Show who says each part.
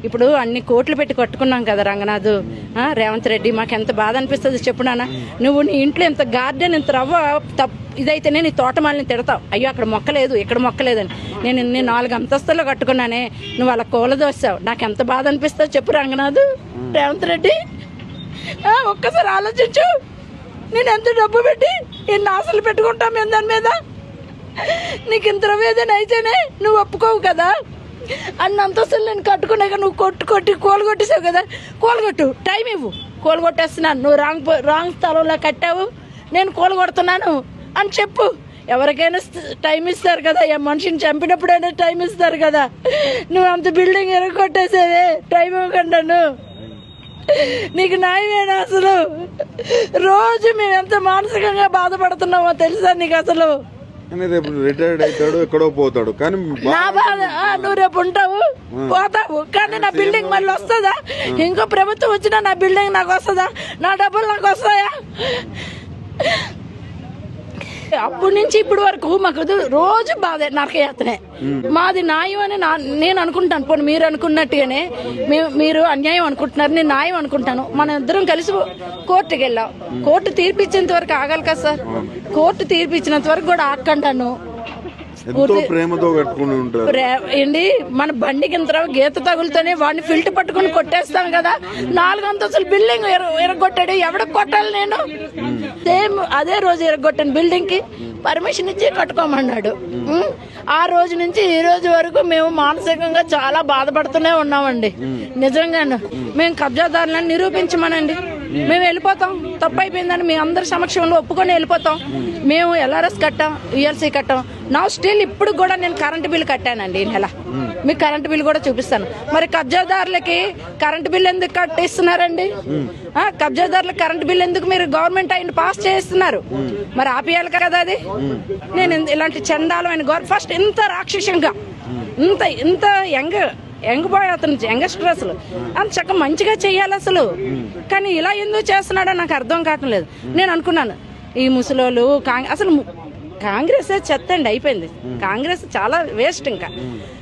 Speaker 1: ఇప్పుడు అన్ని కోట్లు పెట్టి కట్టుకున్నాం కదా రంగనాథ్, రేవంత్ రెడ్డి, మాకు ఎంత బాధ అనిపిస్తుంది చెప్పు నాన్న. నువ్వు నీ ఇంట్లో ఇంత గార్డెన్ ఇంత రవ్వ ఇదైతేనే నీ తోటమాలని తిడతావు, అయ్యో అక్కడ మొక్కలేదు ఇక్కడ మొక్కలేదని. నేను 4 అంతస్తుల్లో కట్టుకున్నానే, నువ్వు అలా కూలదోసావు, నాకు ఎంత బాధ అనిపిస్తుంది చెప్పు రంగనాథ్. రేవంత్ రెడ్డి ఒక్కసారి ఆలోచించు, నేను ఎంత డబ్బు పెట్టి ఎన్ని ఆశలు పెట్టుకుంటాం మేము దాని మీద. నీకు ఇంత వేదన అయితేనే నువ్వు ఒప్పుకోవు కదా. అన్న అంతస్తులు నేను కట్టుకున్నాక నువ్వు కొట్టి కోలుగొట్టేసావు కదా, కోలుగొట్టు, టైం ఇవ్వు, కోలుగొట్టేస్తున్నాను, నువ్వు రాంగ్ స్థలంలో కట్టావు, నేను కోలుగొడుతున్నాను అని చెప్పు. ఎవరికైనా టైం ఇస్తారు కదా, ఏ మనిషిని చంపినప్పుడైనా టైం ఇస్తారు కదా. నువ్వు అంత బిల్డింగ్ ఎరగొట్టేసేదే టైం ఇవ్వకుండా. నీకు న్యాయమేనా అసలు? రోజు మేము ఎంత మానసికంగా బాధపడుతున్నామో తెలుసా నీకు అసలు?
Speaker 2: రేపు రిటైర్డ్ అవుతాడు, ఎక్కడో పోతాడు, కానీ
Speaker 1: నా బాధ. నువ్వు రేపు ఉంటావు పోతావు, కానీ నా బిల్డింగ్ మళ్ళీ వస్తుందా? ఇంకో ప్రభుత్వం వచ్చినా నా బిల్డింగ్ నాకు వస్తుందా? నా డబ్బులు నాకు వస్తాయా? అప్పటి నుంచి ఇప్పటి వరకు మాకు రోజు బాధ, నరకయాతనే. మాది న్యాయం అని నేను అనుకుంటాను. పోనీ మీరు అనుకున్నట్టుగానే మీరు అన్యాయం అనుకుంటున్నారు, నేను న్యాయం అనుకుంటాను. మన ఇద్దరం కలిసి కోర్టుకి వెళ్ళాం. కోర్టు తీర్పిచ్చేంత వరకు ఆగాలి కదా సార్. కోర్టు తీర్పిచ్చినంత వరకు కూడా ఆకంటాను.
Speaker 2: ప్రేమతో
Speaker 1: ఏంటి మన బండికి ఇంత గీత తగులుతూనే వాడిని ఫిల్ట్ పట్టుకుని కొట్టేస్తాం కదా. 4 అంతస్తుల బిల్డింగ్ ఎరగొట్టాడు, ఎవడికి కొట్టాలి నేను? సేమ్ అదే రోజు ఎరగొట్టాను బిల్డింగ్ కి పర్మిషన్ ఇచ్చి కట్టుకోమన్నాడు. ఆ రోజు నుంచి ఈ రోజు వరకు మేము మానసికంగా చాలా బాధపడుతూనే ఉన్నామండి. నిజంగాను మేము కబ్జాదారులను నిరూపించమనండి, మేము వెళ్ళిపోతాం. తప్పు అయిపోయిందని మీ అందరి సమక్షంలో ఒప్పుకొని వెళ్ళిపోతాం. మేము LRS కట్టాం, ULC కట్టాం. నా స్టిల్ ఇప్పుడు కూడా నేను కరెంటు బిల్లు కట్టానండి ఈ నెల. మీకు కరెంటు బిల్లు కూడా చూపిస్తాను. మరి కబ్జాదారులకి కరెంటు బిల్లు ఎందుకు కట్టిస్తున్నారండి? కబ్జాదారులకు కరెంటు బిల్లు ఎందుకు మీరు గవర్నమెంట్ అయిన పాస్ చేస్తున్నారు? మరి ఆపియాలి కదా అది. నేను ఇలాంటి చండాలమైన ఫస్ట్ ఇంత రాక్షసంగా ఇంత యంగ్ బాయ్, అతను యంగస్టర్, అసలు అంత చక్కగా మంచిగా చెయ్యాలి అసలు. కానీ ఇలా ఎందుకు చేస్తున్నాడో నాకు అర్థం కావట్లేదు. నేను అనుకున్నాను ఈ ముసలోళ్ళు అసలు కాంగ్రెస్ చెత్త అండి, అయిపోయింది. కాంగ్రెస్ చాలా వేస్ట్ ఇంకా.